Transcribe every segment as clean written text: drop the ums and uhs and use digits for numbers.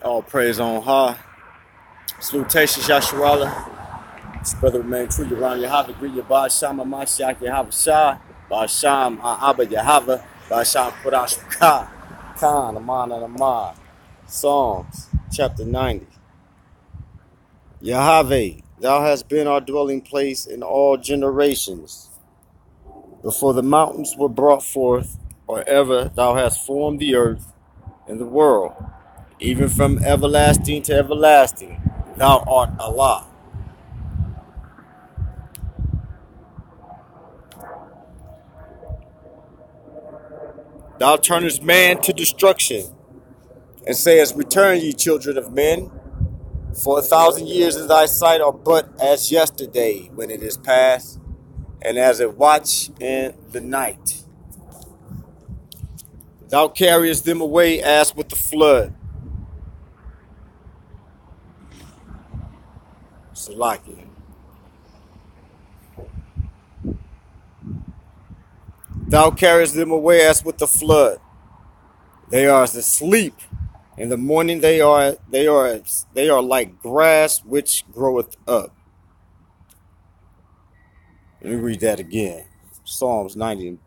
All praise on high. Salutations, Yasharala. This brother remain true to Ron Yahweh. Greet your Ba'asham Amashiach Yahweh Shah. Ba'asham Abba Yahweh. Ba'asham Qurash Ka. Khan, Aman and Aman. Psalms, chapter 90. Yahweh, thou hast been our dwelling place in all generations. Before the mountains were brought forth, or ever thou hast formed the earth and the world, even from everlasting to everlasting, thou art Allah. Thou turnest man to destruction, and sayest, Return, ye children of men, for 1,000 years in thy sight are but as yesterday when it is past, and as a watch in the night. Thou carriest them away as with the flood. Salaki. Thou carriest them away as with the flood. They are as asleep. In the morning they are like grass which groweth up. Let me read that again. Psalms 90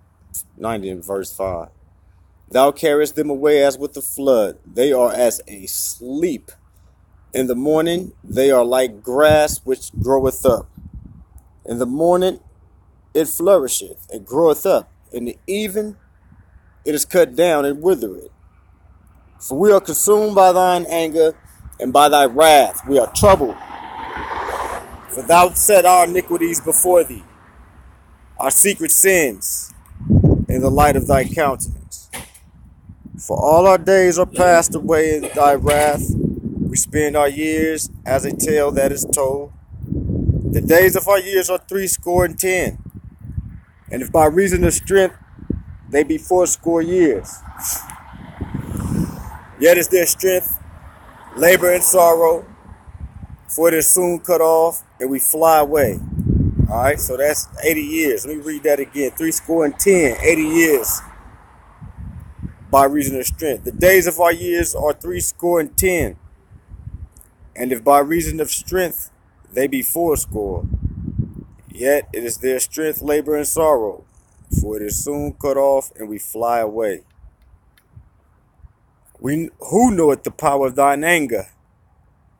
and verse 5. Thou carriest them away as with the flood. They are as a sleep. In the morning they are like grass which groweth up. In the morning it flourisheth and groweth up. In the even it is cut down and withereth. For we are consumed by thine anger, and by thy wrath we are troubled. For thou set our iniquities before thee, our secret sins, in the light of thy countenance. For all our days are passed away in thy wrath. We spend our years as a tale that is told. The days of our years are 70. And if by reason of strength they be 80 years. Yet is their strength labor and sorrow, for it is soon cut off, and we fly away. All right, so that's 80 years. Let me read that again. 80 years by reason of strength. The days of our years are 70. And if by reason of strength they be 80, yet it is their strength labor and sorrow, for it is soon cut off, and we fly away. Who knoweth the power of thine anger?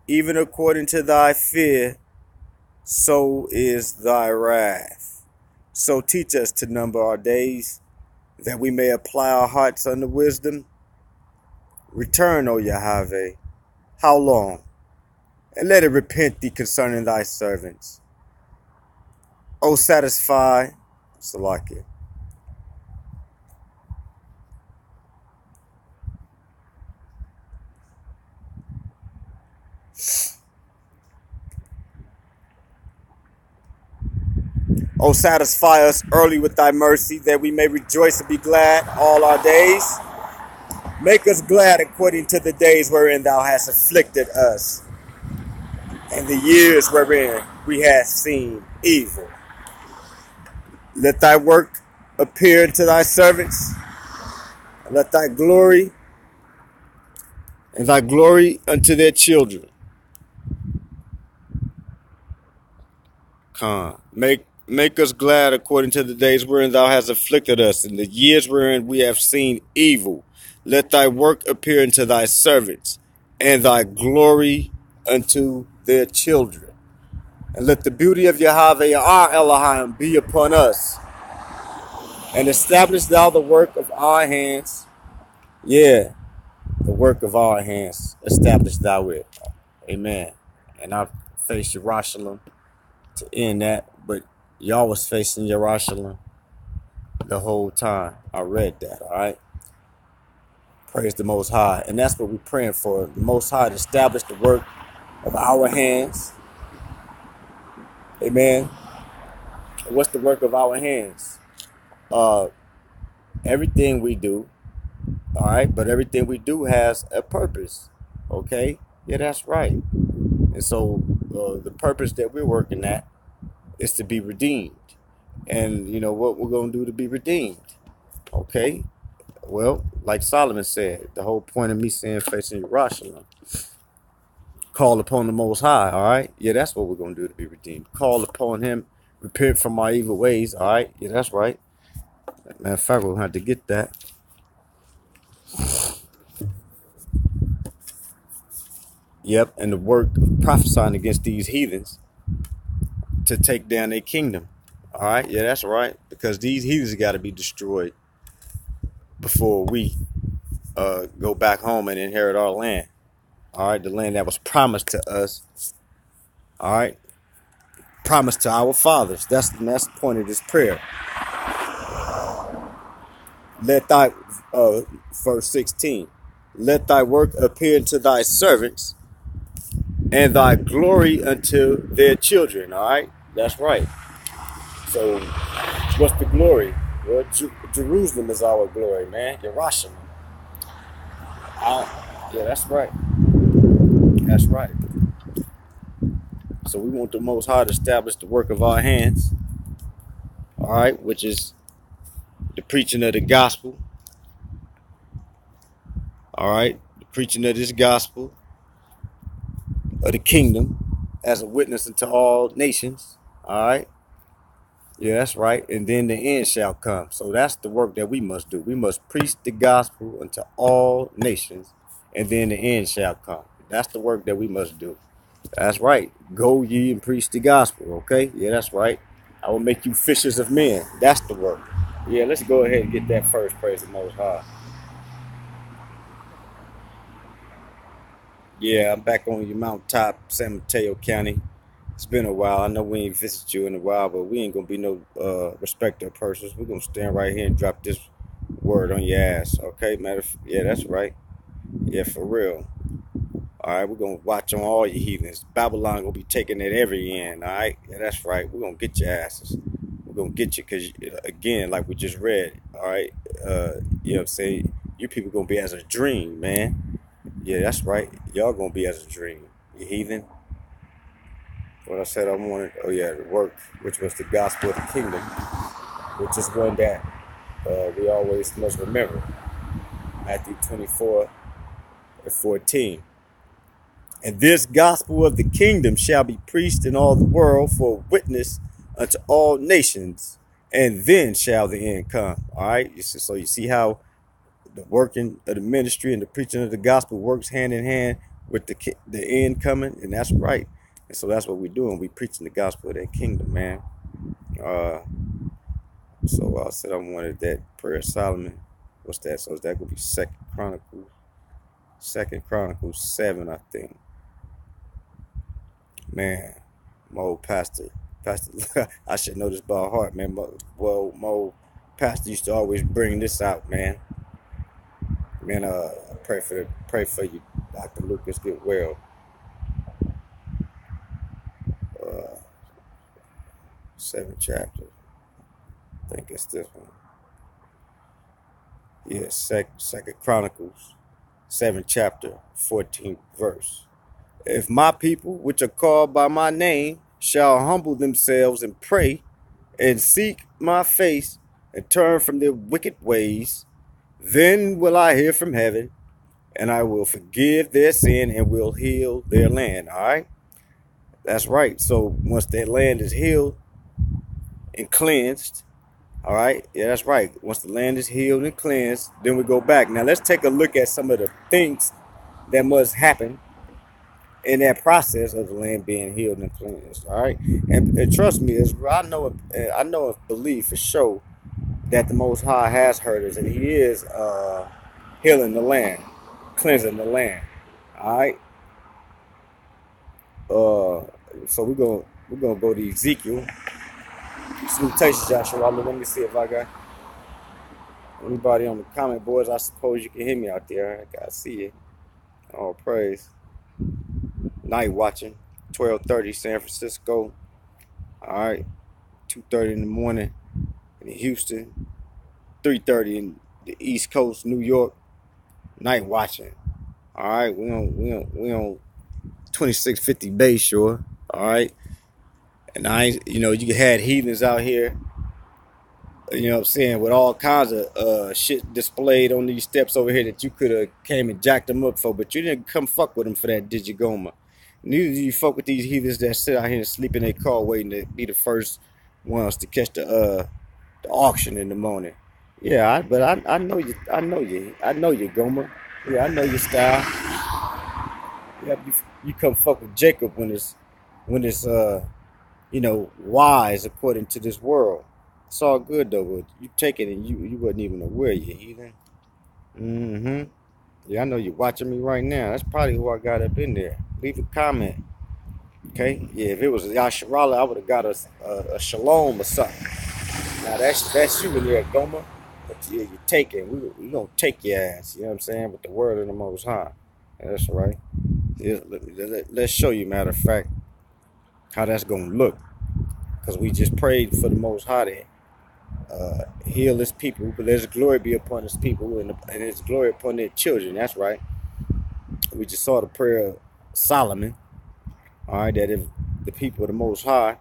Even according to thy fear, so is thy wrath. So teach us to number our days, that we may apply our hearts unto wisdom. Return, O Yahweh, how long? And let it repent thee concerning thy servants. O satisfy, Salakia. O satisfy us early with thy mercy, that we may rejoice and be glad all our days. Make us glad according to the days wherein thou hast afflicted us, and the years wherein we have seen evil. Let thy work appear unto thy servants, and let thy glory unto their children. Make us glad according to the days wherein thou hast afflicted us, and the years wherein we have seen evil. Let thy work appear unto thy servants, and thy glory unto their children. And let the beauty of Yahweh our Elohim be upon us. And establish thou the work of our hands. Yeah, the work of our hands. Establish thou it. Amen. And I face Jerusalem to end that, but y'all was facing Jerusalem the whole time. I read that, all right? Praise the Most High. And that's what we're praying for. The Most High to establish the work of our hands. Amen. And what's the work of our hands? Everything we do, all right? But everything we do has a purpose, okay? Yeah, that's right. And so the purpose that we're working at is to be redeemed. And you know what we're going to do to be redeemed, okay? Well, like Solomon said, the whole point of me saying facing Jerusalem, call upon the Most High, all right? Yeah, that's what we're going to do to be redeemed. Call upon him, repent from our evil ways, all right? Yeah, that's right. Matter of fact, we'll have to get that. Yep, and the work of prophesying against these heathens to take down their kingdom. All right, yeah, that's right. Because these heathens got to be destroyed before we go back home and inherit our land. All right, the land that was promised to us. All right, promised to our fathers. That's the point of this prayer. Let thy verse 16. Let thy work appear unto thy servants, and thy glory unto their children. All right, that's right. So, what's the glory? Well, Jerusalem is our glory, man. Jerusalem. Yeah, that's right. That's right. So we want the Most High to establish the work of our hands. All right, which is the preaching of the gospel. All right, the preaching of this gospel of the kingdom as a witness unto all nations. All right. Yeah, that's right. And then the end shall come. So that's the work that we must do. We must preach the gospel unto all nations, and then the end shall come. That's the work that we must do. That's right. Go ye and preach the gospel, okay? Yeah, that's right. I will make you fishers of men. That's the work. Yeah, let's go ahead and get that first. Praise the Most High. Yeah, I'm back on your mountaintop, San Mateo County. It's been a while. I know we ain't visited you in a while, but we ain't gonna be no respecter of persons. We're gonna stand right here and drop this word on your ass, okay? Yeah, that's right. Yeah, for real. All right, we're gonna watch on all your heathens. Babylon gonna be taking at every end. All right, yeah, that's right. We're gonna get your asses. We're gonna get you because, again, like we just read. All right, you know what I'm saying? You people gonna be as a dream, man. Yeah, that's right. Y'all gonna be as a dream, you heathen. What I said I wanted, oh yeah, the work, which was the gospel of the kingdom, which is one that we always must remember. Matthew 24:14. And this gospel of the kingdom shall be preached in all the world for a witness unto all nations, and then shall the end come. All right. So you see how the working of the ministry and the preaching of the gospel works hand in hand with the end coming, and that's right. And so that's what we're doing. We preaching the gospel of that kingdom, man. So I said I wanted that prayer of Solomon. What's that? So that could be Second Chronicles 7, I think. Man, my old pastor, I should know this by heart, man. My old pastor used to always bring this out, man. Man, pray for you, Dr. Lucas, get well. 7th chapter. I think it's this one. Yeah, Second Chronicles, 7th chapter, 14th verse. If my people, which are called by my name, shall humble themselves and pray and seek my face and turn from their wicked ways, then will I hear from heaven, and I will forgive their sin and will heal their land. All right? That's right. So once their land is healed and cleansed, all right? Yeah, that's right. Once the land is healed and cleansed, then we go back. Now let's take a look at some of the things that must happen in that process of the land being healed and cleansed. All right, and trust me, I know and believe for sure that the Most High has heard us, and He is healing the land, cleansing the land. All right. So we're gonna go to Ezekiel. Salutations, Joshua. Let me see if I got anybody on the comment boards. I suppose you can hear me out there. I gotta see you. All praise. Night watching, 12:30 San Francisco. All right, 2:30 in the morning in Houston, 3:30 in the East Coast, New York. Night watching. All right, we on 2650 Bayshore. All right, and you had heathens out here You know what I'm saying, with all kinds of shit displayed on these steps over here that you could have came and jacked them up for, but you didn't come fuck with them for that digigoma. Neither do you fuck with these heathens that sit out here and sleep in their car waiting to be the first ones to catch the auction in the morning. Yeah, but I know you. I know you, Gomer. Yeah, I know your style. Yeah, you come fuck with Jacob when it's wise according to this world. It's all good though, but you take it and you wasn't even aware, you heathen. Mm-hmm. Yeah, I know you're watching me right now. That's probably who I got up in there. Leave a comment. Okay? Yeah, if it was Yasharala, I would have got a shalom or something. Now that's you in there, Goma. But yeah, you take it. We gonna take your ass. You know what I'm saying? With the word of the Most High. That's right. Yeah, let's show you, matter of fact, how that's gonna look. Because we just prayed for the Most High to heal his people, but let his glory be upon his people and his glory upon their children. That's right. We just saw the prayer of Solomon. All right, that if the people of the Most High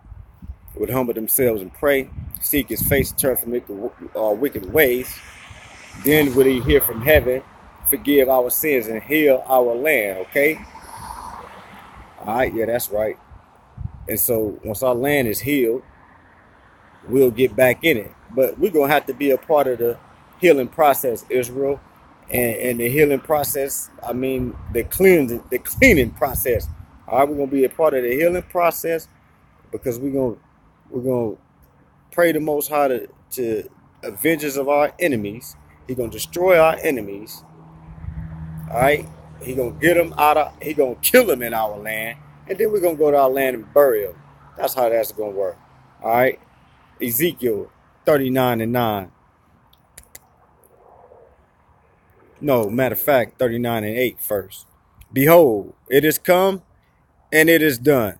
would humble themselves and pray, seek his face, turn from wicked ways, then would he hear from heaven, forgive our sins, and heal our land. Okay? All right, yeah, that's right. And so once our land is healed, we'll get back in it. But we're going to have to be a part of the healing process, Israel. And the healing process, I mean, the cleaning process. All right, we're going to be a part of the healing process because we're going to pray the Most High to avenge us of our enemies. He's going to destroy our enemies. All right, he's going to get them he's going to kill them in our land. And then we're going to go to our land and bury them. That's how that's going to work. All right. Ezekiel 39:9. No, matter of fact, 39:8 first. Behold, it is come and it is done,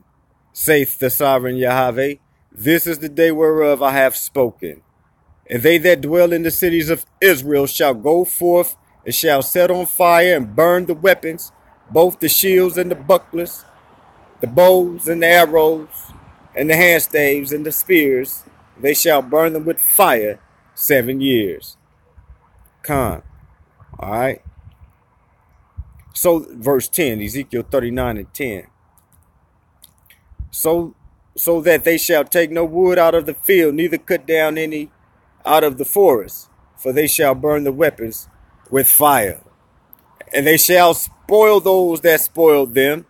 saith the sovereign Yahweh. This is the day whereof I have spoken. And they that dwell in the cities of Israel shall go forth and shall set on fire and burn the weapons, both the shields and the bucklers, the bows and the arrows, and the handstaves and the spears. They shall burn them with fire 7 years. All right. So verse 10, Ezekiel 39:10. So that they shall take no wood out of the field, neither cut down any out of the forest, for they shall burn the weapons with fire. And they shall spoil those that spoiled them,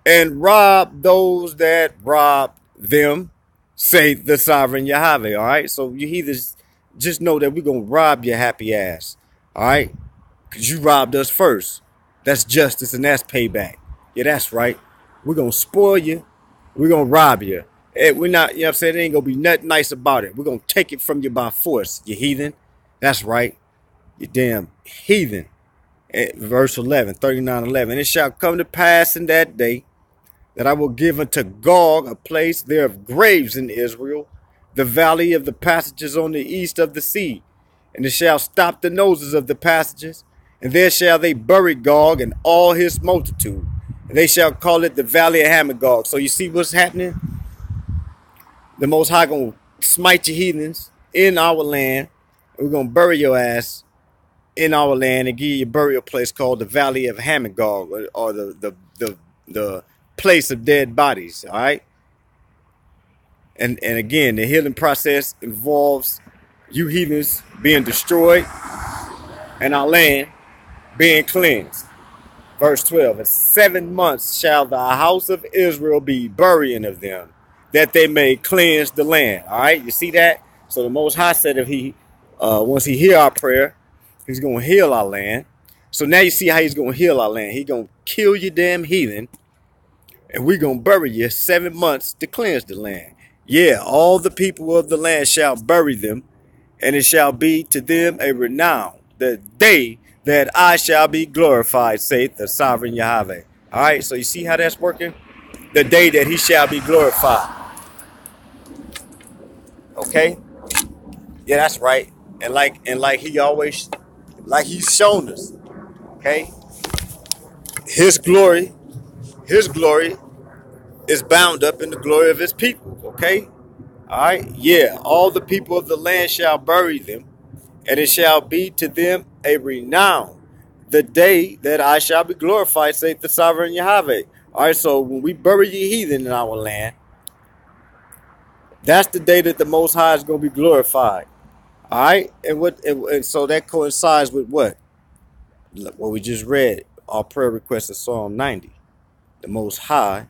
and rob those that robbed them, say the sovereign Yahweh. All right, so you heathens, just know that we're gonna rob your happy ass. All right, because you robbed us first. That's justice and that's payback. Yeah, that's right. We're gonna spoil you. We're gonna rob you. And we're not, you know what I'm saying? There ain't gonna be nothing nice about it. We're gonna take it from you by force, you heathen. That's right. You damn heathen. Verse 11, 39:11. It shall come to pass in that day that I will give unto Gog a place there of graves in Israel, the valley of the passages on the east of the sea. And it shall stop the noses of the passages, and there shall they bury Gog and all his multitude. And they shall call it the valley of Hamagog. So you see what's happening? The Most High going to smite your heathens in our land. And we're going to bury your ass in our land and give you a burial place called the valley of Hamagog, or the place of dead bodies. All right. And again, the healing process involves you heathens being destroyed and our land being cleansed. Verse 12, in 7 months shall the house of Israel be burying of them, that they may cleanse the land. All right, you see that? So the Most High said if he, once he hear our prayer, he's going to heal our land. So now you see how he's going to heal our land. He's going to kill you damn heathen, and we're going to bury you 7 months to cleanse the land. Yeah, all the people of the land shall bury them, and it shall be to them a renown, the day that I shall be glorified, saith the sovereign Yahweh. All right, so you see how that's working? The day that he shall be glorified. Okay? Yeah, that's right. And like he always, like he's shown us. Okay? His glory is bound up in the glory of his people. Okay? All right. Yeah. All the people of the land shall bury them, and it shall be to them a renown the day that I shall be glorified, saith the sovereign Yahweh. All right. So when we bury the heathen in our land, that's the day that the Most High is going to be glorified. All right. And so that coincides with what we just read. Our prayer request of Psalm 90. The Most High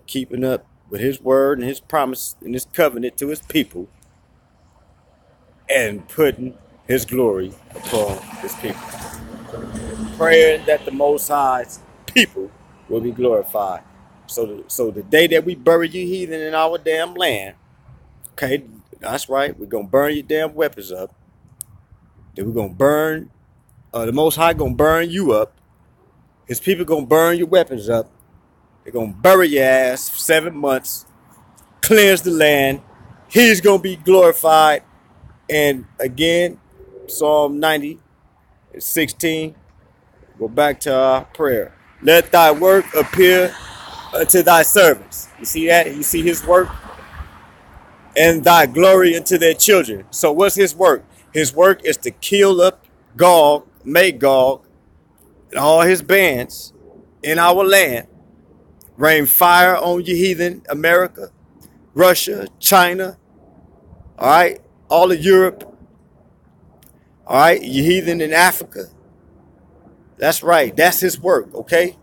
keeping up with his word and his promise and his covenant to his people, and putting his glory upon his people. Praying that the Most High's people will be glorified. So the day that we bury you heathen in our damn land, okay, that's right, we're going to burn your damn weapons up. Then we're going to burn, the Most High going to burn you up. His people going to burn your weapons up. They're going to bury your ass for 7 months, cleanse the land. He's going to be glorified. And again, Psalm 90, 16, go back to our prayer. Let thy work appear unto thy servants. You see that? You see his work? And thy glory unto their children. So what's his work? His work is to kill up Gog, Magog, and all his bands in our land. Rain fire on you heathen America, Russia, China, all right, all of Europe, all right, you heathen in Africa. That's right, that's his work, okay?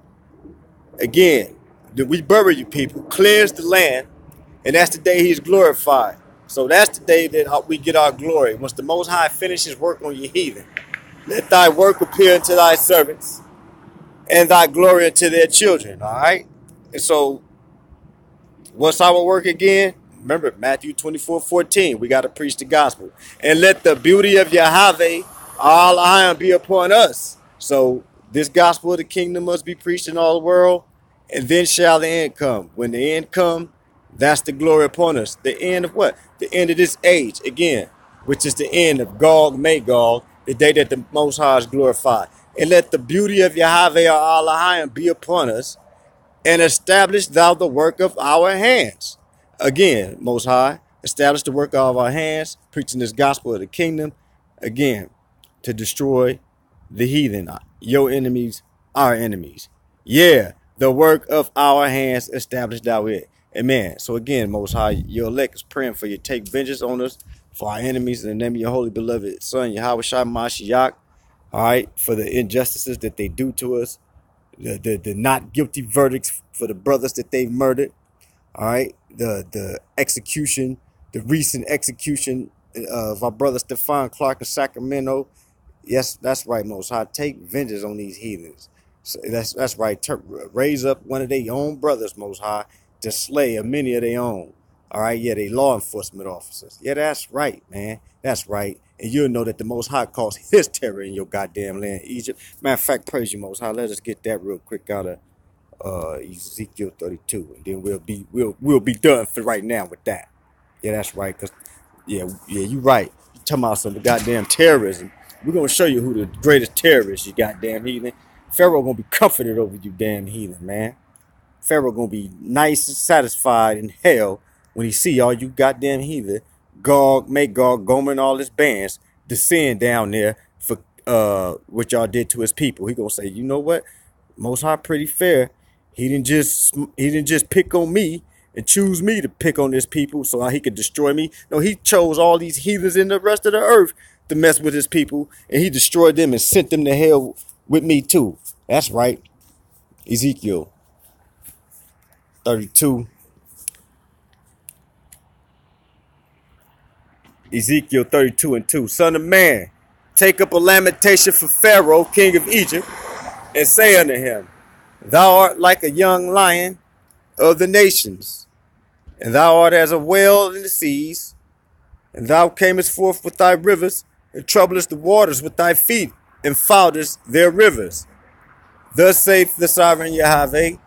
Again, we bury you people, cleanse the land, and that's the day he's glorified. So that's the day that we get our glory. Once the Most High finishes work on you heathen, let thy work appear unto thy servants, and thy glory unto their children, all right? And so, what's our work again? Remember, Matthew 24:14. We got to preach the gospel. And let the beauty of Yahweh, all iron, be upon us. So, this gospel of the kingdom must be preached in all the world. And then shall the end come. When the end come, that's the glory upon us. The end of what? The end of this age, again, which is the end of Gog, Magog, the day that the Most High is glorified. And let the beauty of Yahweh, all iron, be upon us. And establish thou the work of our hands. Again, Most High, establish the work of our hands, preaching this gospel of the kingdom, again, to destroy the heathen, your enemies, our enemies. Yeah, the work of our hands, establish thou it. Amen. So again, Most High, your elect is praying for you. Take vengeance on us, for our enemies, in the name of your holy beloved Son, Yahweh Shai Mashiach, all right, for the injustices that they do to us. The not guilty verdicts for the brothers that they've murdered. All right. The execution, the recent execution of our brother Stephon Clark of Sacramento. Yes, that's right, Most High. Take vengeance on these heathens. So that's right. Raise up one of their own brothers, Most High, to slay many of their own. All right. Yeah, they law enforcement officers. Yeah, that's right, man. That's right. And you'll know that the Most High caused his terror in your goddamn land, Egypt. Matter of fact, praise you, Most High. Let us get that real quick out of Ezekiel 32, and then we'll be done for right now with that. Yeah, that's right. Cause yeah, you right. You talking about some goddamn terrorism? We're gonna show you who the greatest terrorist, you goddamn heathen. Pharaoh gonna be comforted over you, damn heathen, man. Pharaoh gonna be nice and satisfied in hell when he see all you goddamn heathen, Gog, Magog, Gomer, and all his bands descend down there for what y'all did to his people. He gonna say, you know what? Most High pretty fair. He didn't just pick on me and choose me to pick on his people so he could destroy me. No, he chose all these heathens in the rest of the earth to mess with his people, and he destroyed them and sent them to hell with me too. That's right. Ezekiel 32. Ezekiel 32:2. Son of man, take up a lamentation for Pharaoh, king of Egypt, and say unto him, thou art like a young lion of the nations, and thou art as a whale in the seas, and thou camest forth with thy rivers, and troublest the waters with thy feet, and foulest their rivers. Thus saith the sovereign Yahweh,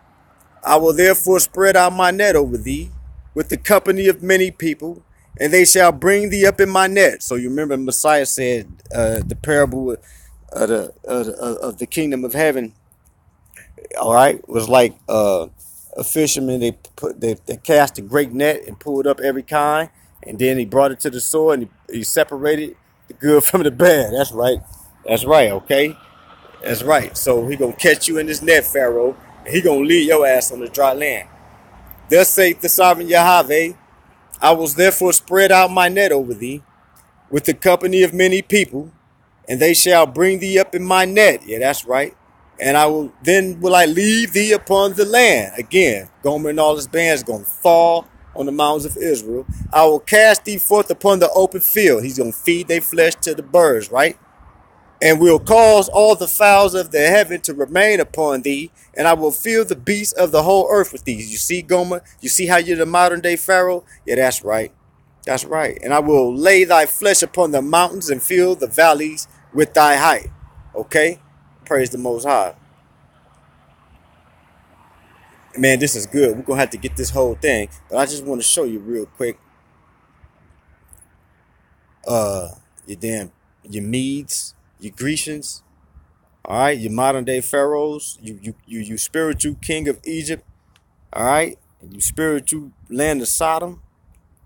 I will therefore spread out my net over thee, with the company of many people, and they shall bring thee up in my net. So you remember Messiah said the parable of the kingdom of heaven, all right, was like a a fisherman, they cast a great net and pulled up every kind, and then he brought it to the shore and he separated the good from the bad. That's right. That's right, okay? That's right. So he gonna catch you in this net, Pharaoh, and he gonna leave your ass on the dry land. Thus saith the sovereign Yahweh, I will therefore spread out my net over thee with the company of many people, and they shall bring thee up in my net. Yeah, that's right. And will I leave thee upon the land. Again, Gomer and all his bands going to fall on the mountains of Israel. I will cast thee forth upon the open field. He's going to feed their flesh to the birds, right? And will cause all the fowls of the heaven to remain upon thee, and I will fill the beasts of the whole earth with these. You see, Gomer? You see how you're the modern day Pharaoh? Yeah, that's right. That's right. And I will lay thy flesh upon the mountains and fill the valleys with thy height. Okay? Praise the Most High. Man, this is good. We're going to have to get this whole thing. But I just want to show you real quick. Your Medes, your Grecians, all right, your modern day pharaohs, you spiritual king of Egypt, all right, and you spiritual land of Sodom,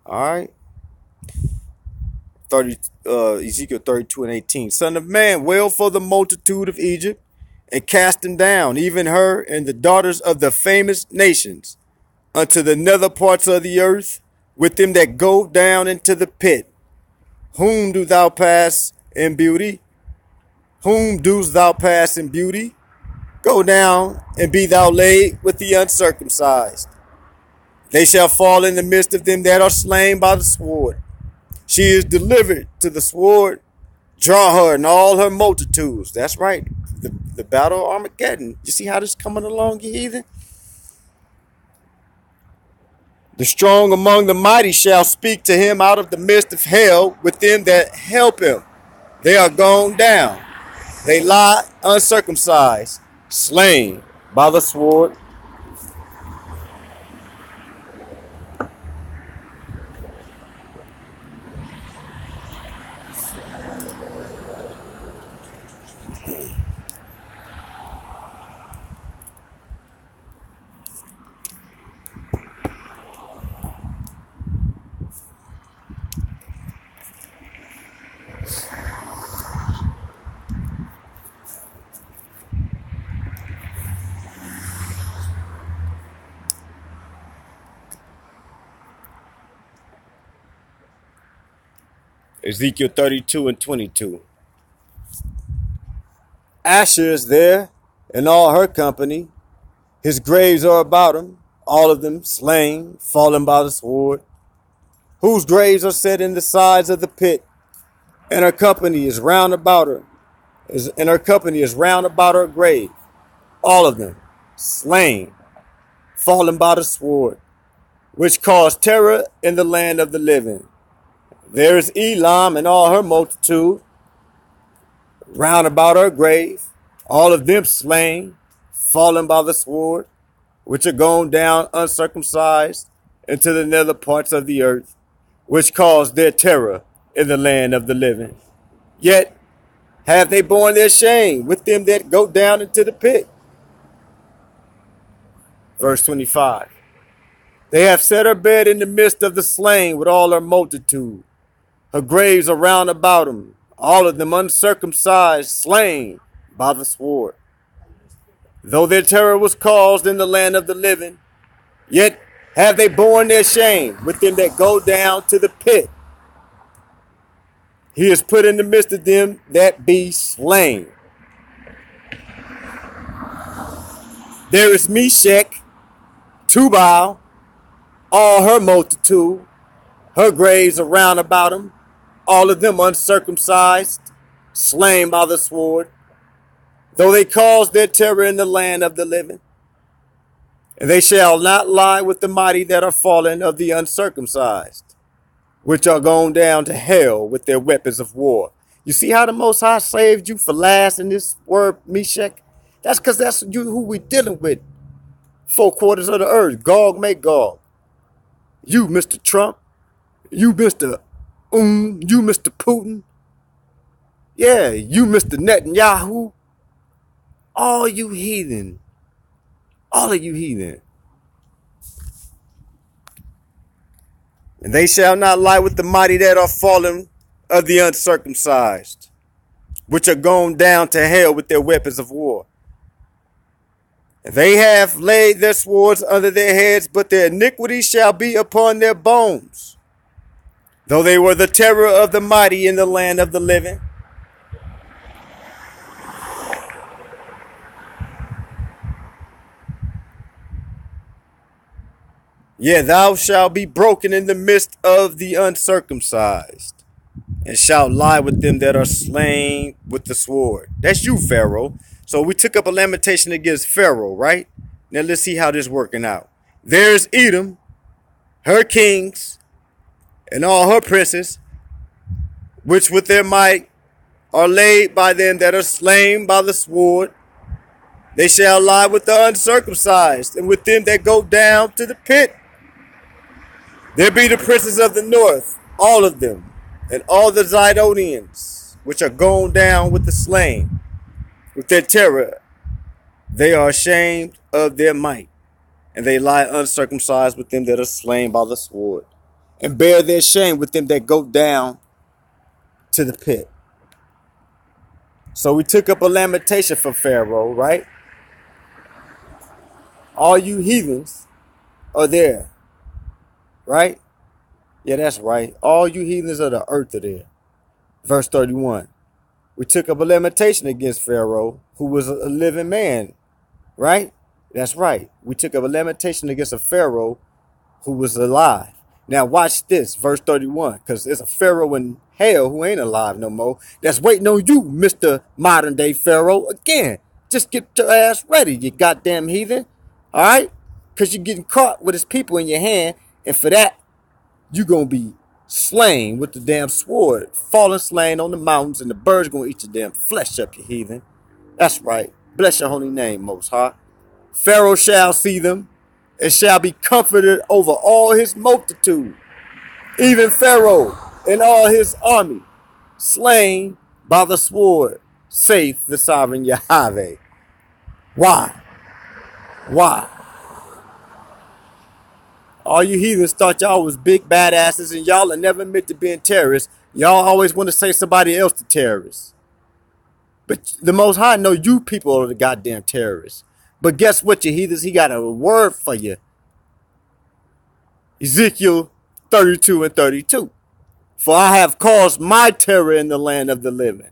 all right. Ezekiel 32:18. Son of man, wail for the multitude of Egypt, and cast them down, even her and the daughters of the famous nations, unto the nether parts of the earth, with them that go down into the pit. Whom do thou pass in beauty? Whom dost thou pass in beauty? Go down and be thou laid with the uncircumcised. They shall fall in the midst of them that are slain by the sword. She is delivered to the sword. Draw her and all her multitudes. That's right. The battle of Armageddon. You see how this coming along, you heathen? The strong among the mighty shall speak to him out of the midst of hell with them that help him. They are gone down. They lie uncircumcised, slain by the sword. Ezekiel 32:22. Asher is there and all her company. His graves are about him, all of them slain, fallen by the sword, whose graves are set in the sides of the pit, and her company is round about her, and her company is round about her grave, all of them slain, fallen by the sword, which caused terror in the land of the living. There is Elam and all her multitude, round about her grave, all of them slain, fallen by the sword, which are gone down uncircumcised into the nether parts of the earth, which caused their terror in the land of the living. Yet have they borne their shame with them that go down into the pit. Verse 25. They have set her bed in the midst of the slain with all her multitude. Her graves are round about them, all of them uncircumcised, slain by the sword. Though their terror was caused in the land of the living, yet have they borne their shame with them that go down to the pit. He is put in the midst of them that be slain. There is Meshach, Tubal, all her multitude. Her graves are round about them, all of them uncircumcised, slain by the sword, though they caused their terror in the land of the living. And they shall not lie with the mighty that are fallen of the uncircumcised, which are gone down to hell with their weapons of war. You see how the Most High saved you for last in this word, Meshach? That's because that's you who we dealing with. 4 quarters of the earth, Gog Magog. You, Mr. Trump. You, Mr. You, Mr. Putin. Yeah, you, Mr. Netanyahu. All you heathen. All of you heathen. And they shall not lie with the mighty that are fallen of the uncircumcised, which are gone down to hell with their weapons of war. And they have laid their swords under their heads, but their iniquity shall be upon their bones. Though they were the terror of the mighty in the land of the living. Yeah, thou shalt be broken in the midst of the uncircumcised, and shalt lie with them that are slain with the sword. That's you, Pharaoh. So we took up a lamentation against Pharaoh, right? Now let's see how this is working out. There's Edom, her kings, and all her princes, which with their might are laid by them that are slain by the sword. They shall lie with the uncircumcised, and with them that go down to the pit. There be the princes of the north, all of them, and all the Zidonians, which are gone down with the slain. With their terror, they are ashamed of their might, and they lie uncircumcised with them that are slain by the sword, and bear their shame with them that go down to the pit. So we took up a lamentation for Pharaoh, right? All you heathens are there. Right? Yeah, that's right. All you heathens of the earth are there. Verse 31. We took up a lamentation against Pharaoh, who was a living man. Right? That's right. We took up a lamentation against a Pharaoh who was alive. Now watch this, verse 31, because there's a Pharaoh in hell who ain't alive no more. That's waiting on you, Mr. Modern Day Pharaoh. Again, just get your ass ready, you goddamn heathen. All right? Because you're getting caught with his people in your hand. And for that, you're going to be slain with the damn sword. Fallen slain on the mountains, and the birds going to eat your damn flesh up, you heathen. That's right. Bless your holy name, Most High. Pharaoh shall see them, and shall be comforted over all his multitude. Even Pharaoh and all his army, slain by the sword, saith the sovereign Yahweh. Why? Why? All you heathens thought y'all was big badasses, and y'all are never admit to being terrorists. Y'all always want to say somebody else the terrorists. But the Most High know you people are the goddamn terrorists. But guess what, you heathens? He got a word for you. Ezekiel 32 and 32. For I have caused my terror in the land of the living,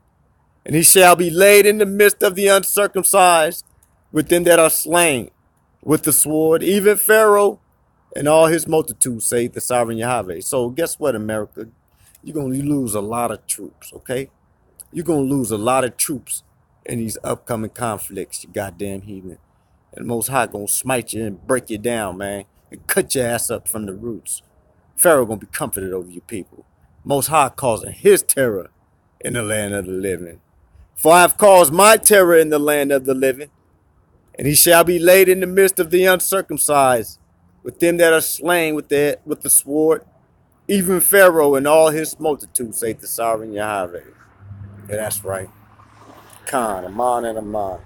and he shall be laid in the midst of the uncircumcised, with them that are slain with the sword, even Pharaoh and all his multitude, say the sovereign Yahweh. So guess what, America? You're going to lose a lot of troops, okay? You're going to lose a lot of troops in these upcoming conflicts, you goddamn heathen. And the Most High going to smite you and break you down, man, and cut your ass up from the roots. Pharaoh going to be comforted over you people. Most High causing his terror in the land of the living. For I have caused my terror in the land of the living, and he shall be laid in the midst of the uncircumcised, with them that are slain with the sword, even Pharaoh and all his multitude, say the sovereign Yahweh. Yeah, that's right. Khan, Aman, and Aman.